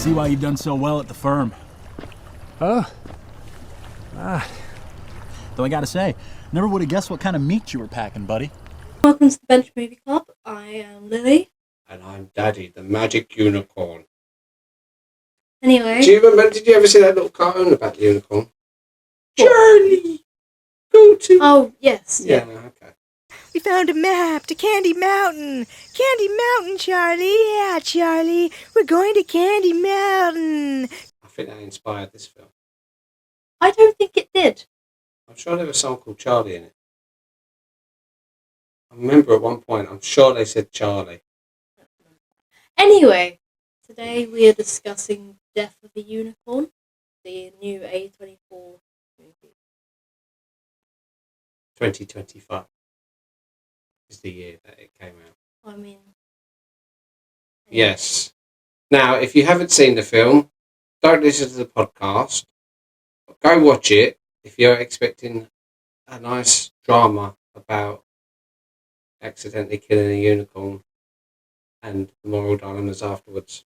see why you've done so well at the firm. Huh? Though I gotta say, never would have guessed what kind of meat you were packing, buddy. Welcome to the Bench Movie Club. I am Lilly. And I'm Daddy, the magic unicorn. Anyway. Did you ever see that little cartoon about the unicorn? Charlie! Go to... Oh, yes. Yeah, okay. We found a map to Candy Mountain. Candy Mountain, Charlie. Yeah, Charlie. We're going to Candy Mountain. I think that inspired this film. I don't think it did. I'm sure there was a song called Charlie in it. I remember at one point, I'm sure they said Charlie. Anyway, today we are discussing Death of the Unicorn, the new A24 movie. 2025 is the year that it came out. I mean... Yes. Now, if you haven't seen the film, don't listen to the podcast. Go watch it if you're expecting a nice drama about accidentally killing a unicorn and the moral dilemmas afterwards.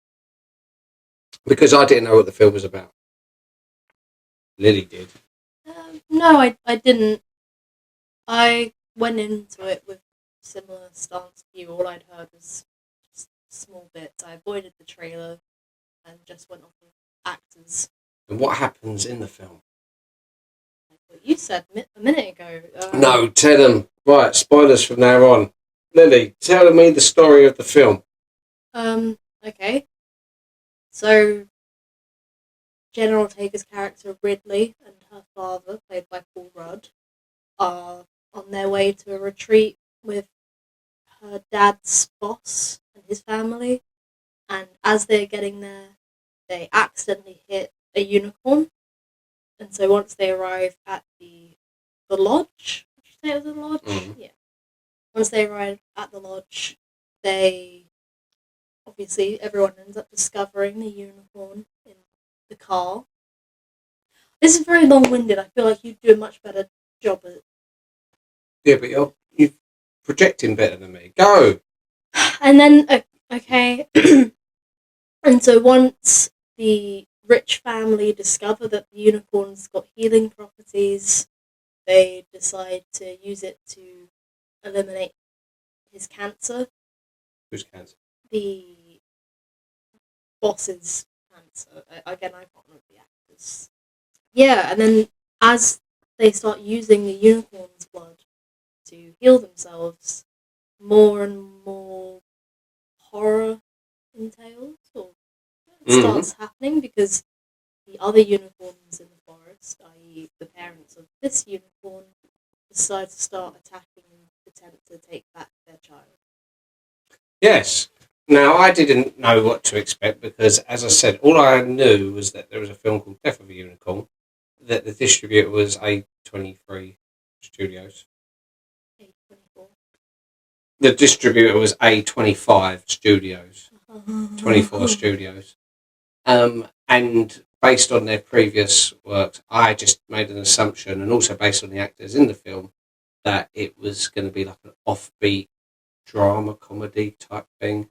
Because I didn't know what the film was about. Lily did. No, I didn't. I went into it with similar stance to you. All I'd heard was just small bits. I avoided the trailer and just went off of actors. And what happens in the film? Like what you said a minute ago. No, tell them. Right, spoilers from now on. Lily, tell me the story of the film. Okay. So, Jenna Ortega's character Ridley and her father, played by Paul Rudd, are on their way to a retreat with her dad's boss and his family. And as they're getting there, they accidentally hit a unicorn. And so once they arrive at the lodge, did you say it was a lodge? Mm. Yeah. Once they arrive at the lodge, obviously everyone ends up discovering the unicorn in the car. This is very long-winded. I feel like you'd do a much better job at it. Yeah, but you're projecting better than me. Go! And then, okay. And so once the rich family discover that the unicorn's got healing properties, they decide to use it to eliminate his cancer. Whose cancer? The boss's cancer. Again, I can't remember the actors. Yeah, and then as they start using the unicorn's blood to heal themselves, more and more horror entails or starts happening because the other unicorns in the forest, i.e. the parents of this unicorn, decide to start attacking and attempt to take back their child. Yes. Now, I didn't know what to expect because, as I said, all I knew was that there was a film called Death of a Unicorn, that the distributor was A23 Studios. A24. The distributor was A25 Studios. 24 Studios. And based on their previous works, I just made an assumption, and also based on the actors in the film, that it was going to be like an offbeat drama comedy type thing.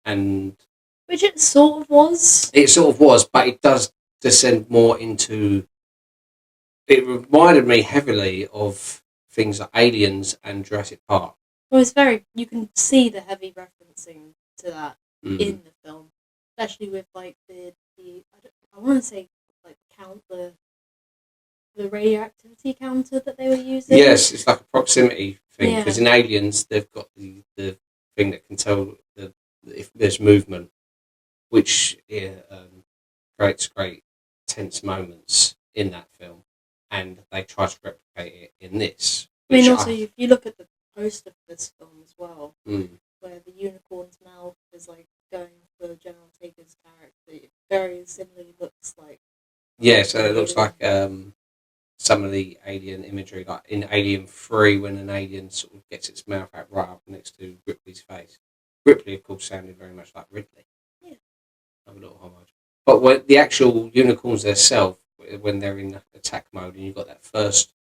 And which it sort of was. It sort of was, but it does descend more into... It reminded me heavily of things like Aliens and Jurassic Park. Well, it's very... You can see the heavy referencing to that in the film. Especially with, like, I want to say, like, the radioactivity counter that they were using. Yes, it's like a proximity thing, because in Aliens, they've got the thing that can tell if there's movement, which creates great tense moments in that film, and they try to replicate it in this. I mean, also, if you look at the poster for this film as well, where the unicorn's mouth is like going for Jenna Ortega's character, it very similarly looks like... Yeah, so it looks like some of the alien imagery, like in Alien 3, when an alien sort of gets its mouth out right up next to Ripley's face. Ripley, of course, sounded very much like Ridley. Yeah. Have a little homage. But when the actual unicorns themselves, when they're in attack mode, and you've got that first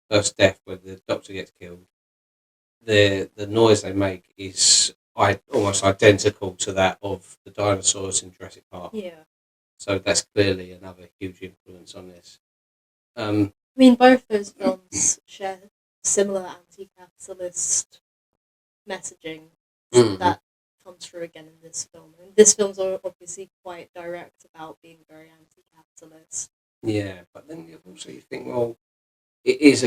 first death where the doctor gets killed, the noise they make is almost identical to that of the dinosaurs in Jurassic Park. Yeah. So that's clearly another huge influence on this. I mean, both those films share similar anti-capitalist messaging that comes through again in this film. And this film's obviously quite direct about being very anti-capitalist. Yeah, but then you think, well, it is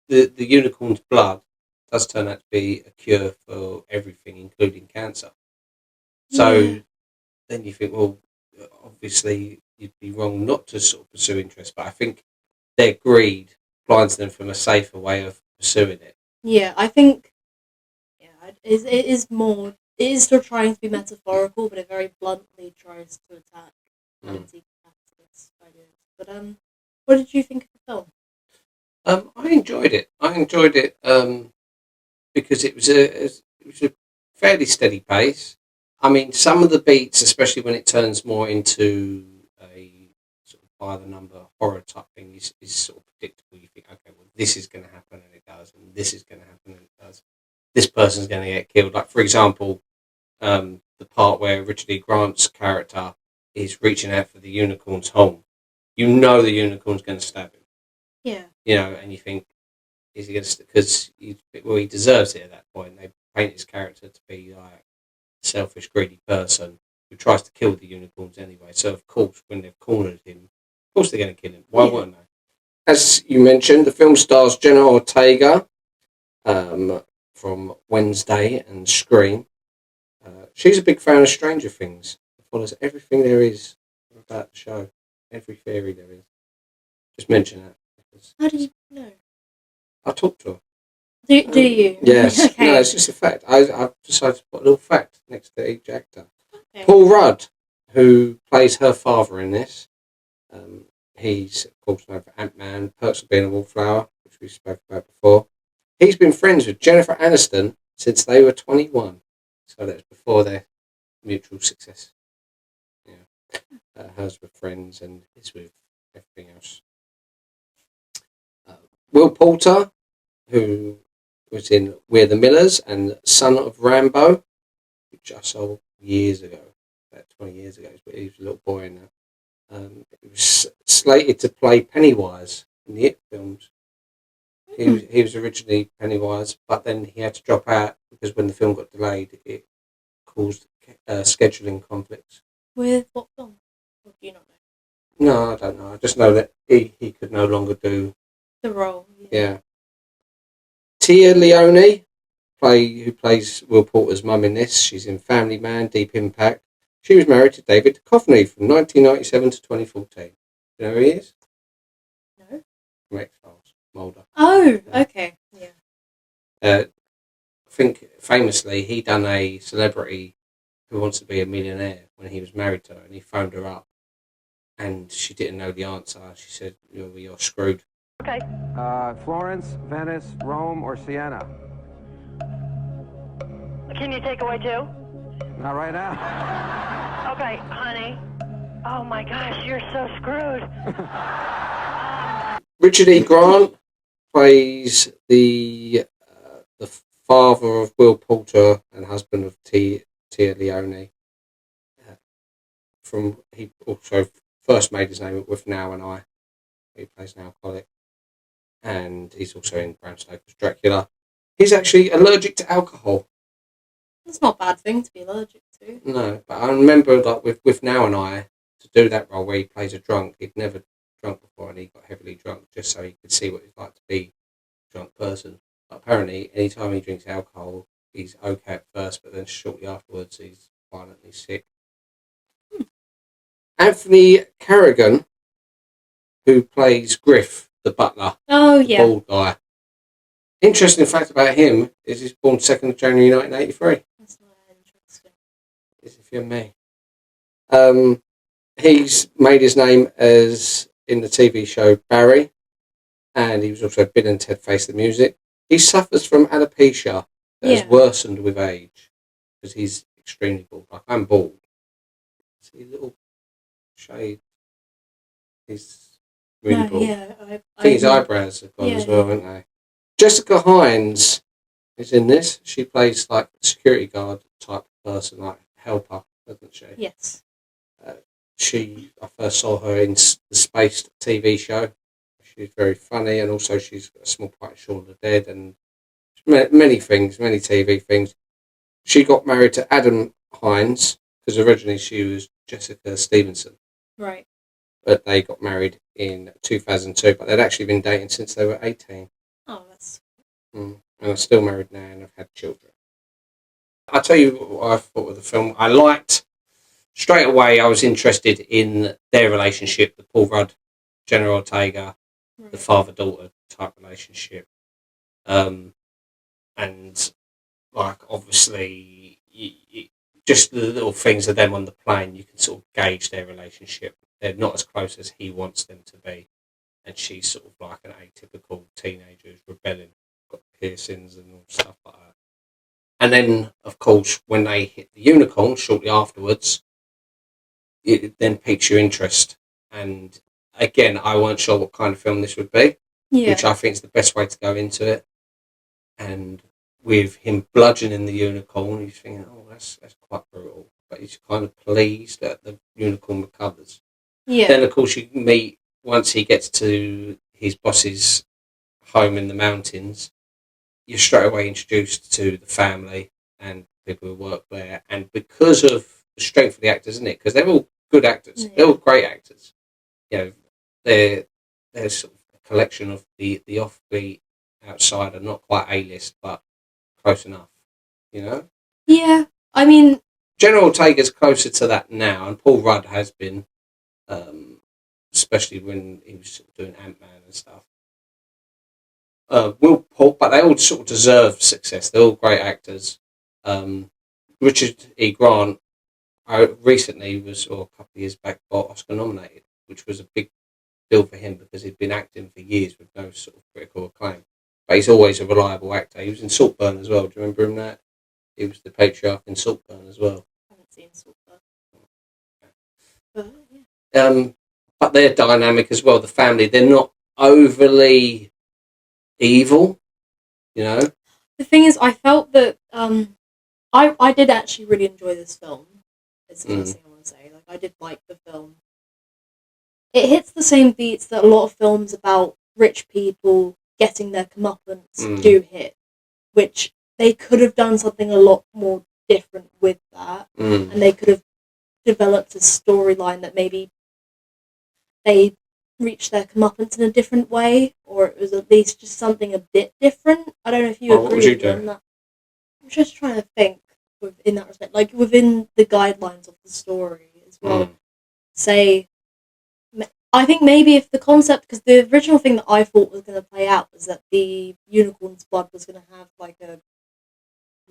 the unicorn's blood does turn out to be a cure for everything, including cancer. So then you think, well, obviously you'd be wrong not to sort of pursue interest, but I think their greed blinds them from a safer way of pursuing it. Yeah, I think it is still trying to be metaphorical, but it very bluntly tries to attack anti-capitalist ideas. But what did you think of the film? I enjoyed it. Because it was a fairly steady pace. I mean, some of the beats, especially when it turns more into a sort of by the number horror type thing, is sort of predictable. You think, okay, well, this is going to happen, and it does, and this is going to happen, and it does. This person's going to get killed. Like, for example, the part where Richard E. Grant's character is reaching out for the unicorn's horn. You know the unicorn's going to stab him. Yeah. You know, and you think, is he going to? Because he deserves it at that point. They paint his character to be like a selfish, greedy person who tries to kill the unicorns anyway. So of course, when they've cornered him, of course they're going to kill him. Why wouldn't they? As you mentioned, the film stars Jenna Ortega from Wednesday and Scream. She's a big fan of Stranger Things. It follows everything there is about the show, every theory there is. Just mention that. How did you know? I talked to her. Do you? Yes. Okay. No, it's just a fact. I've decided to put a little fact next to each actor. Okay. Paul Rudd, who plays her father in this, he's, of course, known for Ant-Man, Perks of Being a Wallflower, which we spoke about before. He's been friends with Jennifer Aniston since they were 21. So that's before their mutual success. Yeah. Hers with Friends and his with everything else. Will Poulter, who was in We're the Millers and Son of Rambo, which I saw years ago, about 20 years ago, but he was a little boy in that. He was slated to play Pennywise in the It films. He was originally Pennywise, but then he had to drop out because when the film got delayed, it caused scheduling conflicts. With what film? Or do you not know? No, I don't know. I just know that he could no longer do the role. Yeah. Tia Leone, who plays Will Poulter's mum in this. She's in Family Man, Deep Impact. She was married to David Duchovny from 1997 to 2014. You know who he is? No. From X-Files, Mulder. Oh, okay. Yeah. I think famously he done a Celebrity Who Wants to Be a Millionaire when he was married to her, and he phoned her up, and she didn't know the answer. She said, "You're screwed." Okay. Florence, Venice, Rome, or Siena? Can you take away two? Not right now. Okay, honey. Oh my gosh, you're so screwed. Richard E. Grant plays the father of Will Poulter and husband of Tia Leone. He also first made his name with Now and I. He plays an alcoholic. And he's also in Bram Stoker's Dracula. He's actually allergic to alcohol. That's not a bad thing to be allergic to. No, but I remember like with Now and I, to do that role where he plays a drunk, he'd never drunk before and he got heavily drunk just so he could see what it's like to be a drunk person. But apparently, anytime he drinks alcohol, he's okay at first, but then shortly afterwards, he's violently sick. Anthony Carrigan, who plays Griff, the butler. Oh, the yeah. bald guy. Interesting fact about him is he's born 2nd of January 1983. That's not interesting. As if you're me. He's made his name as in the TV show Barry, and he was also Bill and Ted Face the Music. He suffers from alopecia that has worsened with age because he's extremely bald. Like I'm bald. See a little shade. He's really bald. Yeah, I think his eyebrows have gone as well, haven't they? Jessica Hines is in this. She plays like the security guard type of person, like helper, doesn't she? Yes. I first saw her in the Spaced TV show. She's very funny, and also she's got a small part in Shaun of the Dead, and many things, many TV things. She got married to Adam Hines, because originally she was Jessica Stevenson. Right. But they got married in 2002, but they'd actually been dating since they were 18. Oh, that's... And are still married now and have had children. I'll tell you what I thought of the film. I liked, straight away, I was interested in their relationship, the Paul Rudd, Jenna Ortega, the father-daughter type relationship. And, like, obviously, just the little things of them on the plane, you can sort of gauge their relationship. They're not as close as he wants them to be. And she's sort of like an atypical teenager who's rebelling, got piercings and all stuff like that. And then, of course, when they hit the unicorn shortly afterwards, it then piques your interest. And again, I weren't sure what kind of film this would be, which I think is the best way to go into it. And with him bludgeoning the unicorn, you're thinking, oh, that's quite brutal. But he's kind of pleased that the unicorn recovers. Yeah. Then, of course, you meet, once he gets to his boss's home in the mountains, you're straight away introduced to the family and people who work there. And because of the strength of the actors, isn't it? Because they're all good actors. They're all great actors. You know, they're sort of a collection of the offbeat outsider, not quite A-list, but close enough, you know? Yeah. I mean... General Ortega's closer to that now, and Paul Rudd has been, especially when he was doing Ant-Man and stuff. Will Paul, but they all sort of deserve success. They're all great actors. Richard E. Grant recently was, or a couple of years back, got Oscar nominated, which was a big deal for him because he'd been acting for years with no sort of critical acclaim. But he's always a reliable actor. He was in Saltburn as well. Do you remember him that? He was the patriarch in Saltburn as well. I haven't seen Saltburn. But, but they're dynamic as well. The family, they're not overly evil, you know. The thing is, I felt that I did actually really enjoy this film. It's the first thing I want to say. Like, I did like the film. It hits the same beats that a lot of films about rich people getting their comeuppance do hit, which they could have done something a lot more different with that, and they could have developed a storyline that maybe they reached their comeuppance in a different way, or it was at least just something a bit different. I don't know if you agree with me on that. I'm just trying to think in that respect, like within the guidelines of the story as well. Say, I think maybe if the concept, because the original thing that I thought was going to play out was that the unicorn's blood was going to have like a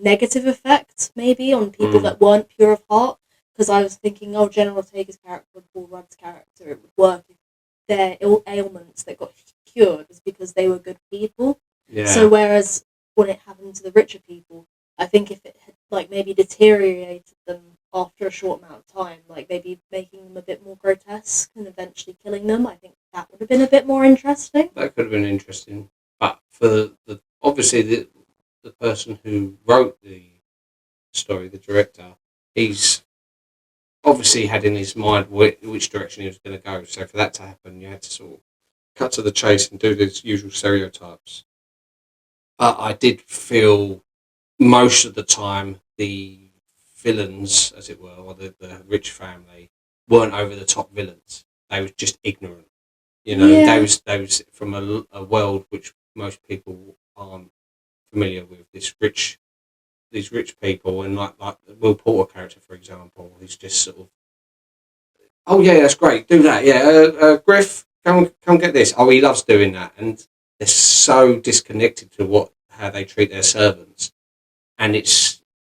negative effect maybe on people that weren't pure of heart, because I was thinking, oh, Jenna Ortega's character and Paul Rudd's character, it would work if their ailments that got cured was because they were good people. Yeah. So whereas when it happened to the richer people, I think if it had like maybe deteriorated them after a short amount of time, like maybe making them a bit more grotesque and eventually killing them, I think that would have been a bit more interesting. That could have been interesting. But for obviously the person who wrote the story, the director, he's obviously had in his mind which direction he was going to go. So for that to happen, you had to sort of cut to the chase and do the usual stereotypes. But I did feel most of the time the villains, as it were, or the rich family, weren't over the top villains. They were just ignorant. You know, they was from a world which most people aren't familiar with. These rich people, and like the Will Porter character, for example, he's just sort of, oh yeah, that's great, do that, yeah. Griff, come get this. Oh, he loves doing that, and they're so disconnected to how they treat their servants, and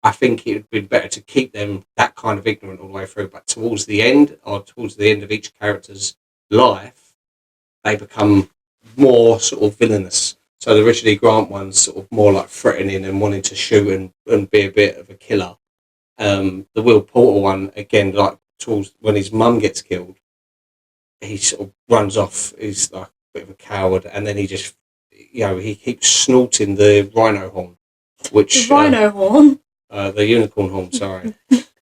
I think it would be better to keep them that kind of ignorant all the way through. But towards the end of each character's life, they become more sort of villainous. So the Richard E. Grant one's sort of more like threatening and wanting to shoot and be a bit of a killer. The Will Porter one, again, like towards when his mum gets killed, he sort of runs off. He's like a bit of a coward, and then he just, he keeps snorting the rhino horn. Which the rhino horn? the unicorn horn, sorry.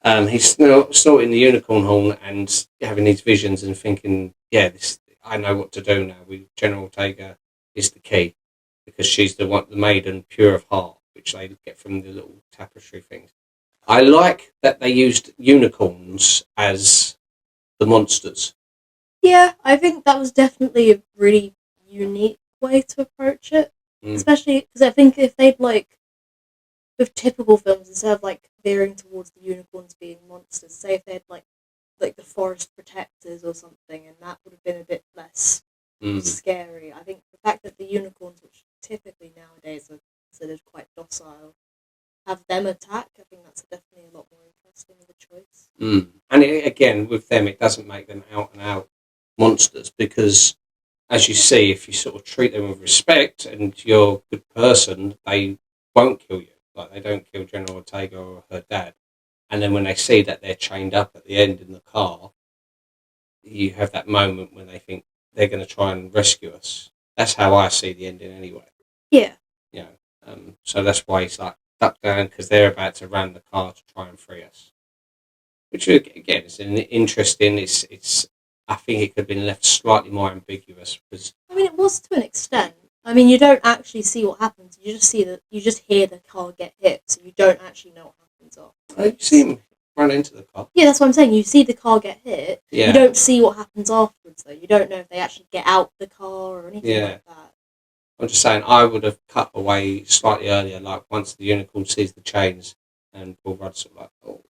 He's snorting the unicorn horn and having these visions and thinking, yeah, I know what to do now. General Ortega is the key because she's the maiden pure of heart, which they get from the little tapestry things. I like that they used unicorns as the monsters. Yeah, I think that was definitely a really unique way to approach it. Especially because I think if they'd with typical films, instead of veering towards the unicorns being monsters, say if they had like the forest protectors or something, and that would have been a bit less scary. I think the fact that the unicorns, which typically nowadays are considered quite docile, have them attack, I think that's definitely a lot more interesting of a choice. And again, with them, it doesn't make them out and out monsters because, as you see, if you sort of treat them with respect and you're a good person, they won't kill you. Like they don't kill General Ortega or her dad. And then when they see that they're chained up at the end in the car, you have that moment when they think they're going to try and rescue us. That's how I see the ending anyway. Yeah. You know, so that's why he's like duck down because they're about to ram the car to try and free us. Which again is an interesting. It's. I think it could have been left slightly more ambiguous because. I mean, it was to an extent. I mean, you don't actually see what happens. You just hear the car get hit, so you don't actually know what happens afterwards. You see him run into the car. Yeah, that's what I'm saying. You see the car get hit. Yeah. You don't see what happens afterwards, though. You don't know if they actually get out the car or anything like that. I'm just saying, I would have cut away slightly earlier, like once the unicorn sees the chains, and Paul Rudd's sort of like, oh,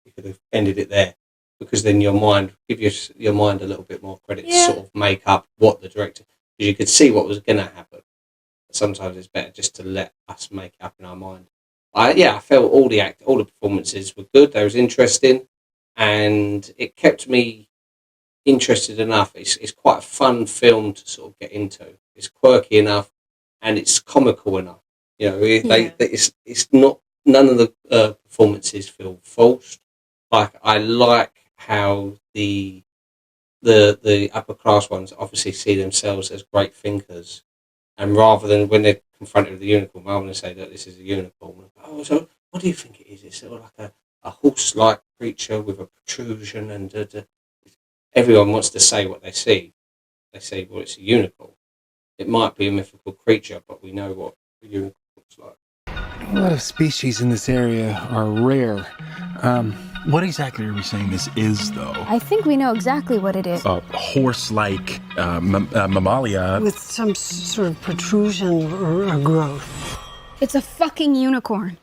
you could have ended it there, because then your mind your mind a little bit more credit to sort of make up what the director, because you could see what was going to happen. But sometimes it's better just to let us make it up in our mind. I felt all the performances were good. They was interesting, and it kept me interested enough. It's quite a fun film to sort of get into. It's quirky enough, and it's comical enough. You know, it's not, none of the performances feel forced. Like I like how the upper class ones obviously see themselves as great thinkers, and rather than when they're confronted with the unicorn, I want to say that this is a unicorn. Oh, so what do you think it is? It's sort of like a horse-like creature with a protrusion, and everyone wants to say what they see. They say, well, it's a unicorn. It might be a mythical creature, but we know what a unicorn looks like. A lot of species in this area are rare. What exactly are we saying this is, though? I think we know exactly what it is. A horse-like mammalia. With some sort of protrusion or growth. It's a fucking unicorn.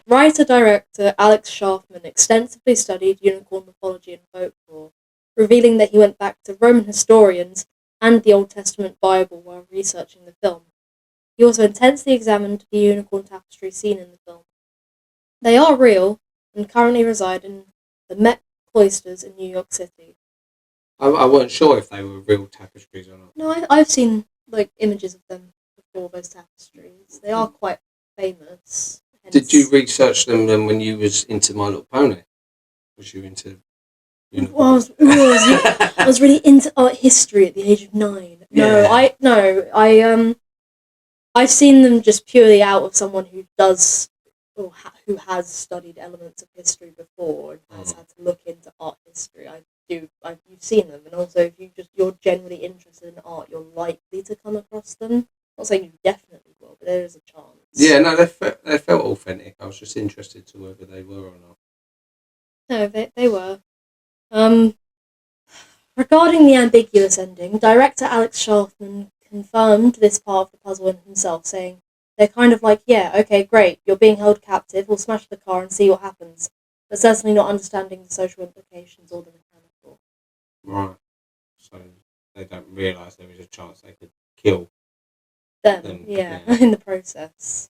Writer-director Alex Sharfman extensively studied unicorn mythology and folklore, revealing that he went back to Roman historians and the Old Testament Bible while researching the film. He also intensely examined the unicorn tapestry seen in the film. They are real and currently reside in the Met Cloisters in New York City. I wasn't sure if they were real tapestries or not. No, I've seen images of them before, those tapestries. They are quite famous. Did you research them then when you was into My Little Pony? Was you into unicorns? I was really into art history at the age of 9. I've seen them just purely out of someone who does or who has studied elements of history before and has had to look into art history. You've seen them, and also if you're generally interested in art, you're likely to come across them. I'm not saying you definitely will, but there is a chance. Yeah, no, they felt authentic. I was just interested to whether they were or not. No, they were. Regarding the ambiguous ending, director Alex Sharfman confirmed this part of the puzzle himself, saying, they're kind of like, yeah, okay, great, you're being held captive, we'll smash the car and see what happens, but certainly not understanding the social implications or the mechanical. Right. So they don't realise there is a chance they could kill them. Yeah, in the process.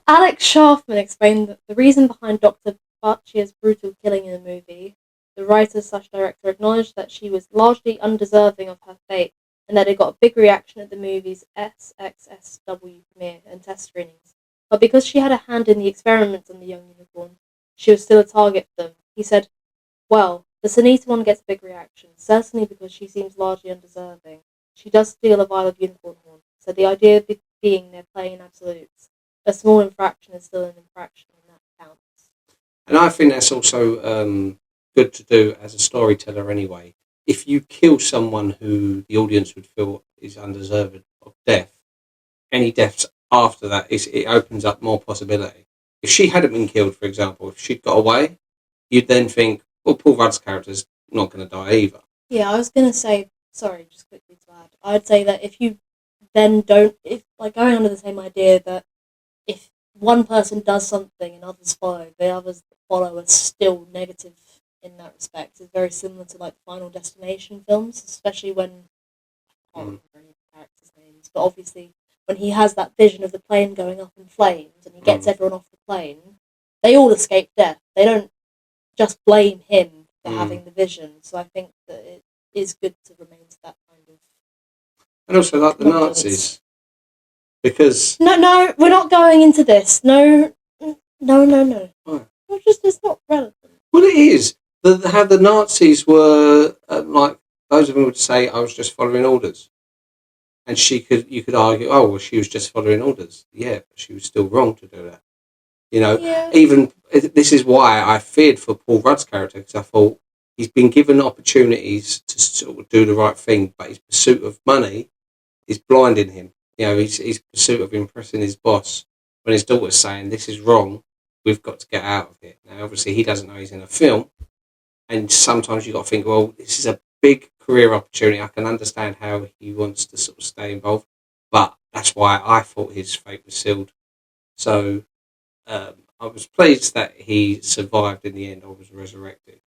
Alex Sharfman explained that the reason behind Dr. Baccia's brutal killing in the movie, the writer/director acknowledged that she was largely undeserving of her fate, and that it got a big reaction at the movie's SXSW premiere and test screenings. But because she had a hand in the experiments on the young unicorn, she was still a target for them. He said, well, the Sunita one gets a big reaction, certainly because she seems largely undeserving. She does steal a vial of unicorn horn, so the idea being they're playing in absolutes. a small infraction is still an infraction, and that counts. And I think that's also good to do as a storyteller anyway. If you kill someone who the audience would feel is undeserved of death, any deaths after that, it opens up more possibility. If she hadn't been killed, for example, if she'd got away, you'd then think, well, Paul Rudd's character's not going to die either. Yeah, I was going to say, sorry, just quickly to add, I'd say that if you then don't, if like going under the same idea that if one person does something and others follow, the others that follow are still negative in that respect. It's very similar to like Final Destination films, especially when I can't remember any of the characters' names, but obviously when he has that vision of the plane going up in flames and he gets everyone off the plane, they all escape death. They don't just blame him for having the vision. So I think that it is good to remain to that kind of. And also like the Nazis. Because No, we're not going into this. No. Why? It's not relevant. Well, it is. How the Nazis were like those of them would say, "I was just following orders," and you could argue, "Oh, well, she was just following orders." Yeah, but she was still wrong to do that. You know, even this is why I feared for Paul Rudd's character, because I thought he's been given opportunities to sort of do the right thing, but his pursuit of money is blinding him. You know, his pursuit of impressing his boss when his daughter's saying, "This is wrong, we've got to get out of here." Now, obviously, he doesn't know he's in a film, and sometimes you've got to think, well, this is a big career opportunity. I can understand how he wants to sort of stay involved, but that's why I thought his fate was sealed. So I was pleased that he survived in the end or was resurrected.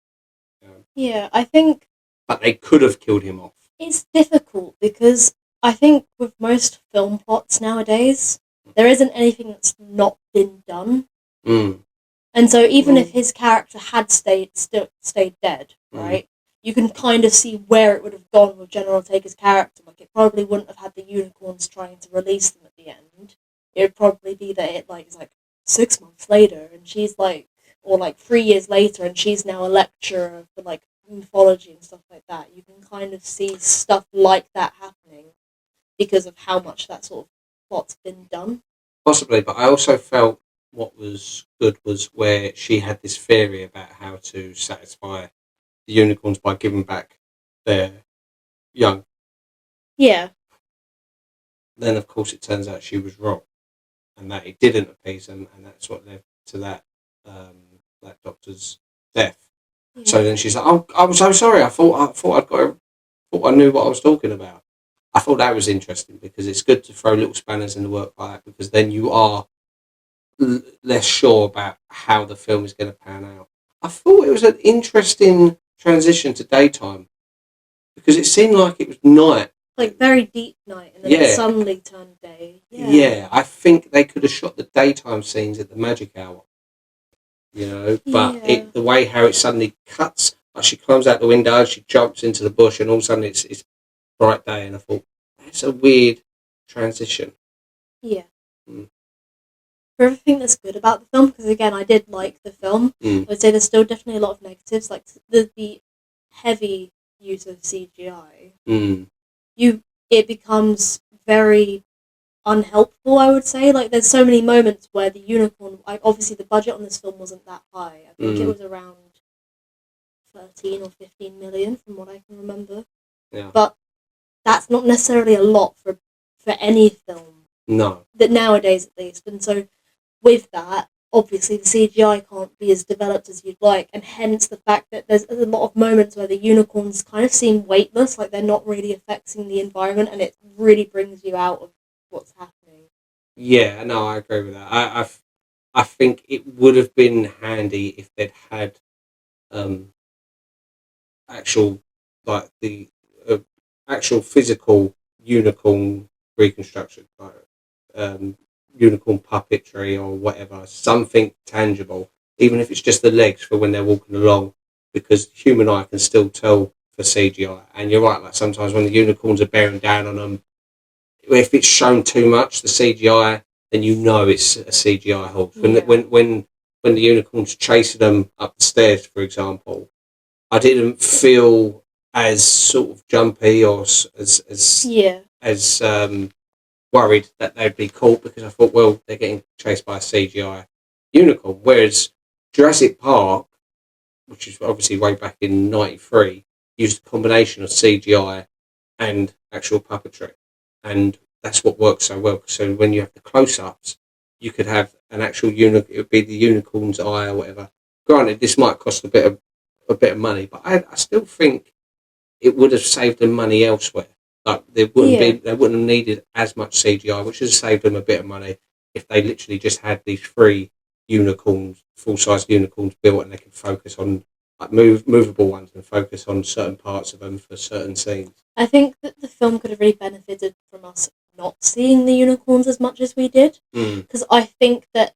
Yeah, I think. But they could have killed him off. It's difficult because I think with most film plots nowadays, there isn't anything that's not been done. And so even if his character had stayed dead, right, you can kind of see where it would have gone with Jenna Ortega's character. Like, it probably wouldn't have had the unicorns trying to release them at the end. It would probably be that it is like 6 months later, and she's like, or like 3 years later, and she's now a lecturer for like mythology and stuff like that. You can kind of see stuff like that happening because of how much that sort of plot's been done. Possibly, but I also felt what was good was where she had this theory about how to satisfy the unicorns by giving back their young. Yeah. Then, of course, it turns out she was wrong, and that it didn't appease them, and that's what led to that doctor's death. Yeah. So then she's like, "Oh, I'm so sorry. I thought I knew what I was talking about." I thought that was interesting because it's good to throw little spanners in the work like that, because then you are less sure about how the film is going to pan out. I thought it was an interesting transition to daytime because it seemed like it was night. Like very deep night, and then it suddenly turned day. Yeah, I think they could have shot the daytime scenes at the magic hour. You know, but the way how it suddenly cuts, like she climbs out the window, she jumps into the bush, and all of a sudden it's bright day, and I thought, that's a weird transition. Yeah. For everything that's good about the film, because again, I did like the film, I would say there's still definitely a lot of negatives, like the heavy use of CGI. It becomes very unhelpful, I would say. Like, there's so many moments where the unicorn, obviously the budget on this film wasn't that high. I think it was around 13 or 15 million from what I can remember. Yeah. But that's not necessarily a lot for any film. No. That nowadays, at least. And so with that, obviously the CGI can't be as developed as you'd like, and hence the fact that there's a lot of moments where the unicorns kind of seem weightless, like they're not really affecting the environment, and it really brings you out of what's happening. Yeah, no, I agree with that. I think it would have been handy if they'd had actual, like, the actual physical unicorn reconstruction, like unicorn puppetry or whatever, something tangible, even if it's just the legs for when they're walking along, because human eye can still tell for CGI. And you're right, like sometimes when the unicorns are bearing down on them, if it's shown too much, the CGI, then you know it's a CGI horse. When the unicorn's chasing them up the stairs, for example, I didn't feel as sort of jumpy or as worried that they'd be caught because I thought, well, they're getting chased by a CGI unicorn. Whereas Jurassic Park, which is obviously way back in '93, used a combination of CGI and actual puppetry, and that's what works so well. So when you have the close-ups, you could have an actual it would be the unicorn's eye or whatever. Granted, this might cost a bit of money, but I still think it would have saved them money elsewhere. Like they wouldn't have needed as much CGI, which has saved them a bit of money if they literally just had these 3 unicorns, full-size unicorns built, and they could focus on like movable ones and focus on certain parts of them for certain scenes. I think that the film could have really benefited from us not seeing the unicorns as much as we did, because I think that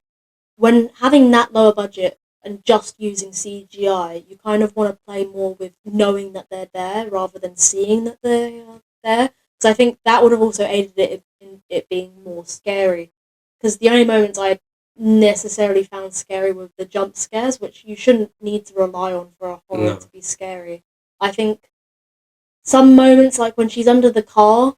when having that lower budget and just using CGI, you kind of want to play more with knowing that they're there rather than seeing that they're there. Because I think that would have also aided it in it being more scary. Because the only moments I necessarily found scary were the jump scares, which you shouldn't need to rely on for a horror to be scary. I think some moments, like when she's under the car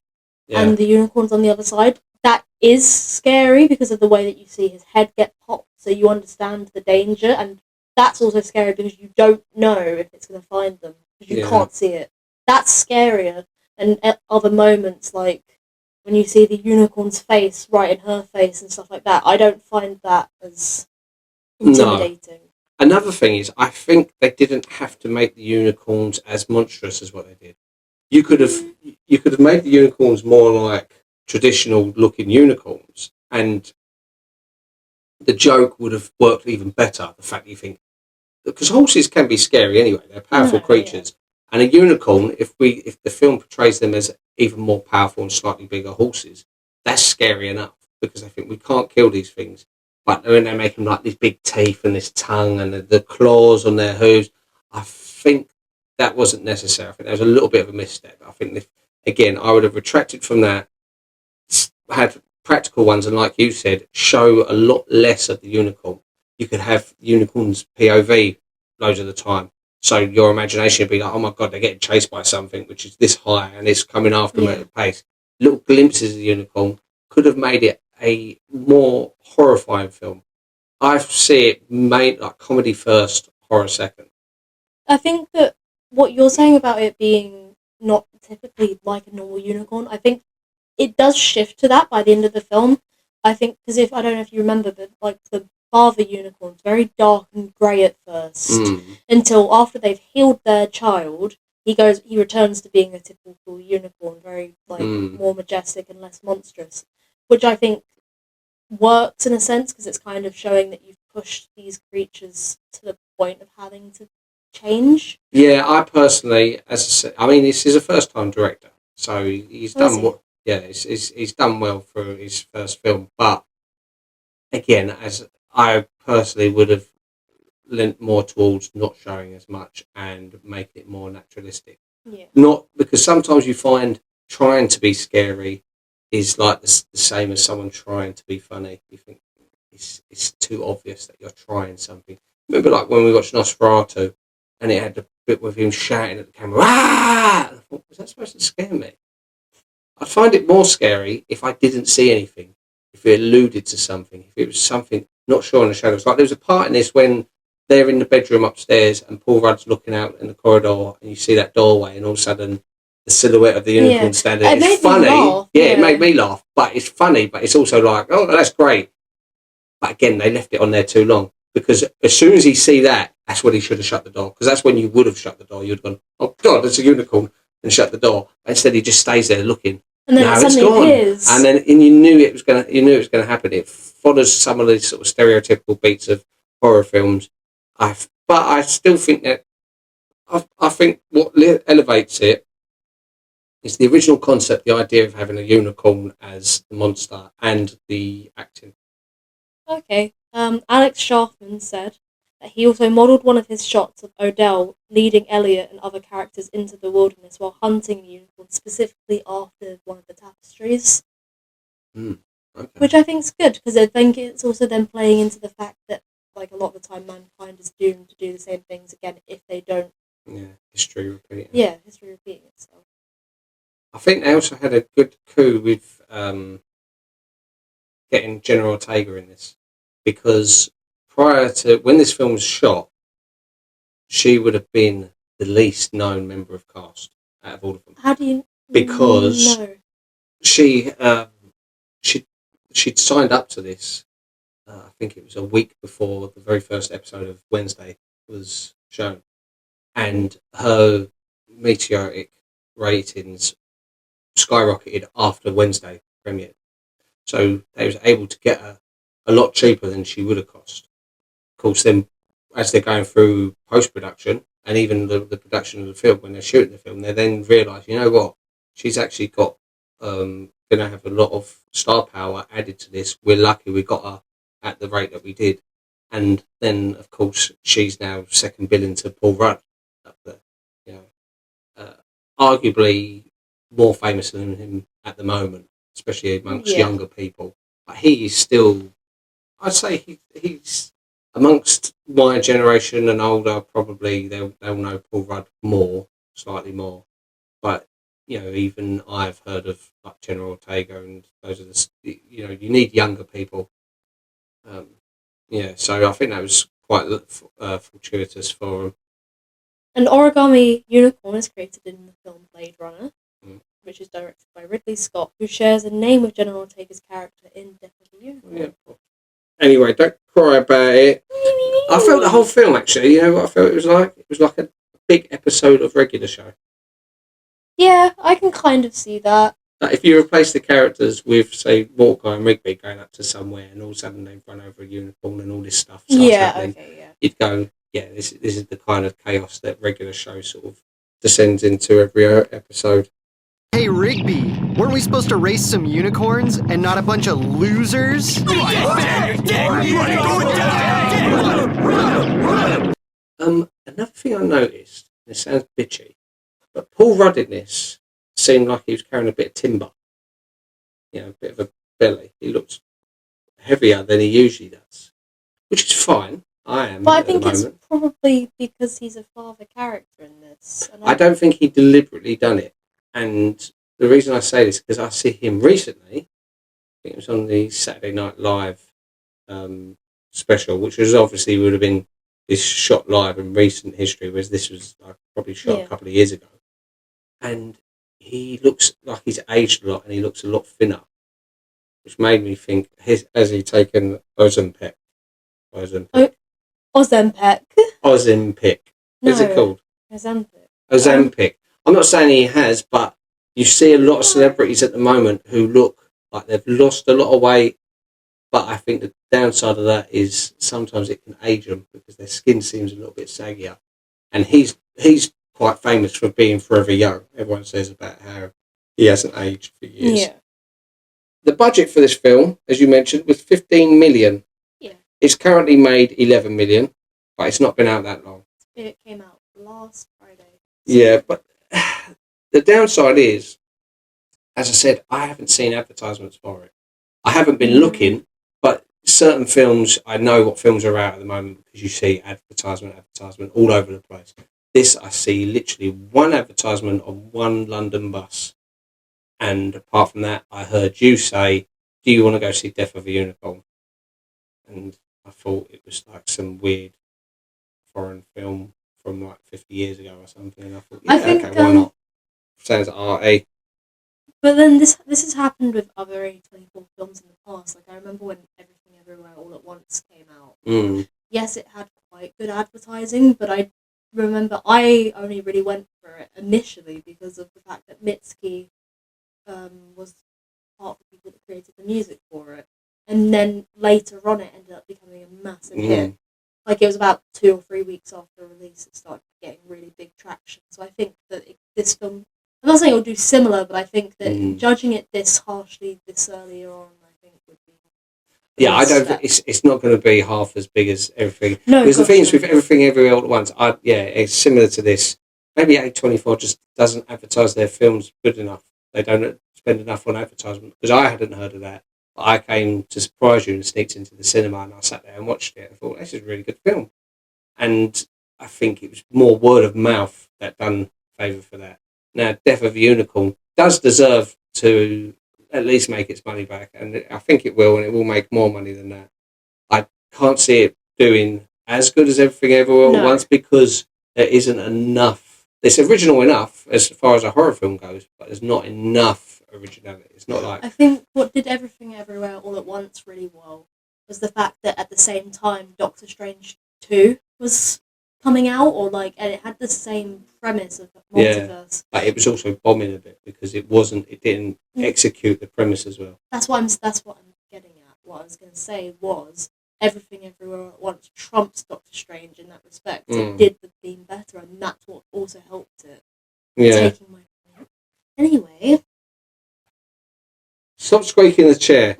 and the unicorn's on the other side, that is scary because of the way that you see his head get popped, so you understand the danger, and that's also scary because you don't know if it's going to find them because you can't see it. That's scarier. And at other moments, like when you see the unicorn's face right in her face and stuff like that, I don't find that as intimidating. No. Another thing is, I think they didn't have to make the unicorns as monstrous as what they did. You could have made the unicorns more like traditional looking unicorns, and the joke would have worked even better. The fact that you think, because horses can be scary anyway, they're powerful creatures, and a unicorn, if the film portrays them as even more powerful and slightly bigger horses, that's scary enough because they think we can't kill these things. But when they make them like these big teeth and this tongue and the claws on their hooves, I think that wasn't necessary. I think there was a little bit of a misstep. I think again, I would have retracted from that, had practical ones, and like you said, show a lot less of the unicorn. You could have unicorns POV loads of the time, so your imagination would be like, oh my god, they're getting chased by something which is this high and it's coming after them at a pace. Little glimpses of the unicorn could have made it a more horrifying film. I see it made like comedy first, horror second. I think that what you're saying about it being not typically like a normal unicorn, I think it does shift to that by the end of the film. I think because I don't know if you remember, but like the father unicorn's very dark and grey at first, until after they've healed their child, he returns to being a typical unicorn, very like more majestic and less monstrous, which I think works in a sense because it's kind of showing that you've pushed these creatures to the point of having to change. Yeah, I personally, as I said, I mean, this is a first-time director, so he's done what. Yeah, he's done well for his first film, but again, as I personally would have lent more towards not showing as much and make it more naturalistic. Yeah. Not because sometimes you find trying to be scary is like the same as someone trying to be funny. You think it's too obvious that you're trying something. Remember, like when we watched Nosferatu, and it had the bit with him shouting at the camera, "Ah!" And I thought, was that supposed to scare me? I'd find it more scary if I didn't see anything, if it alluded to something, if it was something not sure in the shadows. Like there was a part in this when they're in the bedroom upstairs and Paul Rudd's looking out in the corridor and you see that doorway and all of a sudden the silhouette of the unicorn standing there. It's funny. It made me laugh, but it's funny, but it's also like, oh, that's great. But again, they left it on there too long because as soon as he see that, that's when he should have shut the door because that's when you would have shut the door. You'd gone, oh God, there's a unicorn, and shut the door. But instead, he just stays there looking. And then it suddenly appears. And you knew it was going to happen. It follows some of these sort of stereotypical beats of horror films. But I still think that I think what elevates it is the original concept, the idea of having a unicorn as the monster and the acting. Okay. Alex Sharfman said that he also modelled one of his shots of Odell leading Elliot and other characters into the wilderness while hunting the unicorn, specifically after one of the tapestries. Okay. Which I think is good, because I think it's also then playing into the fact that, like, a lot of the time mankind is doomed to do the same things again if they don't. Yeah, history repeating. Yeah, history repeating itself. I think they also had a good coup with getting Jenna Ortega in this, because prior to when this film was shot, she would have been the least known member of cast out of all of them. How do you? Because No. she'd signed up to this. I think it was a week before the very first episode of Wednesday was shown, and her meteoric ratings skyrocketed after Wednesday premiered. So they was able to get her a lot cheaper than she would have cost. Of course, then as they're going through post-production and even the production of the film, when they're shooting the film, they then realise, you know what, she's actually got going to have a lot of star power added to this. We're lucky we got her at the rate that we did. And then, of course, she's now second billing to Paul Rudd up there. You know, arguably more famous than him at the moment, especially amongst younger people. But he is still, I'd say he's amongst my generation and older. Probably they'll know Paul Rudd slightly more. But you know, even I've heard of like Jenna Ortega, and those are the you need younger people. So I think that was quite fortuitous for him. An origami unicorn is created in the film Blade Runner, which is directed by Ridley Scott, who shares a name with Jenna Ortega's character in Death of the Unicorn. Yeah. Anyway, don't cry about it. I felt the whole film, actually, you know what I felt it was like? It was like a big episode of Regular Show. Yeah, I can kind of see that. Like if you replace the characters with, say, Walker and Rigby going up to somewhere and all of a sudden they've run over a unicorn and all this stuff starts happening, you'd go, yeah, this is the kind of chaos that Regular Show sort of descends into every episode. Hey, Rigby, weren't we supposed to race some unicorns and not a bunch of losers? Another thing I noticed, and it sounds bitchy, but Paul Rudd in this seemed like he was carrying a bit of timber. You know, a bit of a belly. He looks heavier than he usually does, which is fine. But I think it's probably because he's a father character in this. And I don't think he deliberately done it. And the reason I say this is because I see him recently. I think it was on the Saturday Night Live special, which was obviously would have been this shot live in recent history, whereas this was probably shot a couple of years ago. And he looks like he's aged a lot, and he looks a lot thinner, which made me think: has he taken Ozempic? Ozempic. What's it called? Ozempic. I'm not saying he has, but you see a lot of celebrities at the moment who look like they've lost a lot of weight. But I think the downside of that is sometimes it can age them because their skin seems a little bit saggier. And he's quite famous for being forever young. Everyone says about how he hasn't aged for years. Yeah. The budget for this film, as you mentioned, was 15 million. Yeah. It's currently made 11 million, but it's not been out that long. It came out last Friday. Yeah, but the downside is, as I said, I haven't seen advertisements for it. I haven't been looking, but certain films, I know what films are out at the moment because you see advertisement all over the place. This, I see literally one advertisement on one London bus. And apart from that, I heard you say, do you want to go see Death of a Unicorn? And I thought it was like some weird foreign film from like 50 years ago or something. And I thought, why not? Sounds arty. But then this has happened with other A24 films in the past. Like I remember when Everything Everywhere All at Once came out. Yes, it had quite good advertising, but I remember I only really went for it initially because of the fact that Mitski was part of the people that created the music for it. And then later on it ended up becoming a massive hit. Like it was about 2 or 3 weeks after release it started getting really big traction. So I think that this film, I'm not saying it'll do similar, but I think that judging it this harshly this earlier on, I think would be. Yeah, I don't think it's not going to be half as big as everything. No, because the thing is with Everything Everywhere All at Once, it's similar to this. Maybe A24 just doesn't advertise their films good enough. They don't spend enough on advertisement because I hadn't heard of that. But I came to surprise you and sneaked into the cinema and I sat there and watched it and thought, this is a really good film. And I think it was more word of mouth that done favour for that. Now, Death of a Unicorn does deserve to at least make its money back, and I think it will, and it will make more money than that. I can't see it doing as good as Everything Everywhere at Once because there isn't enough. It's original enough as far as a horror film goes, but there's not enough originality. It's not like... I think what did Everything Everywhere All at Once really well was the fact that at the same time Doctor Strange 2 was coming out, and it had the same premise of multiverse. But it was also bombing a bit because it didn't execute the premise as well. That's what I'm getting at. What I was going to say was Everything Everywhere at Once trumps Doctor Strange in that respect. It did the theme better, and that's what also helped it. Taking my point. Anyway. Stop squeaking the chair.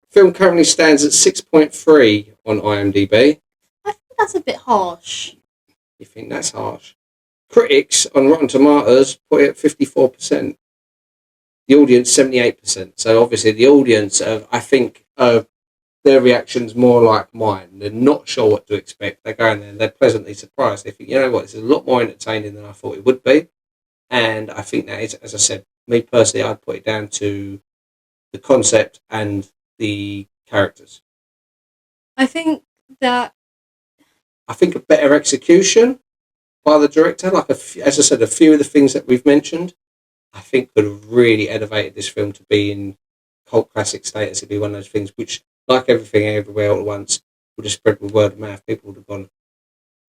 Film currently stands at 6.3 on IMDb. I think that's a bit harsh. You think that's harsh? Critics on Rotten Tomatoes put it at 54%. The audience 78%. So obviously the audience, I think their reaction's more like mine. They're not sure what to expect. They go in there and they're pleasantly surprised. They think, you know what, this is a lot more entertaining than I thought it would be. And I think that is, as I said, me personally, I'd put it down to the concept and the characters. I think a better execution by the director, as I said, a few of the things that we've mentioned, I think could have really elevated this film to be in cult classic status. It'd be one of those things which, like Everything Everywhere All at Once, would have spread with word of mouth. People would have gone,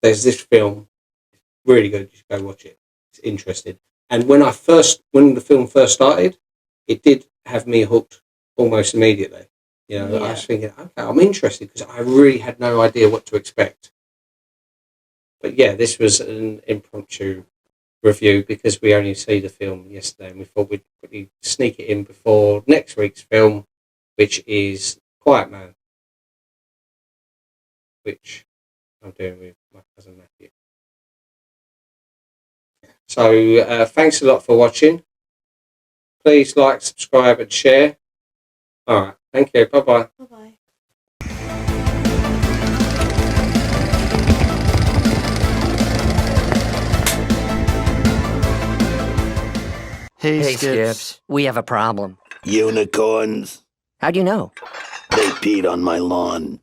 there's this film, it's really good, you should go watch it. It's interesting. And when the film first started, it did have me hooked almost immediately. I was thinking, okay, I'm interested because I really had no idea what to expect. But yeah, this was an impromptu review because we only see the film yesterday and we thought we'd quickly sneak it in before next week's film, which is Quiet Man, which I'm doing with my cousin Matthew. So thanks a lot for watching. Please like, subscribe and share. All right. Thank you. Bye-bye. Bye-bye. Hey, Skips. We have a problem. Unicorns. How do you know? They peed on my lawn.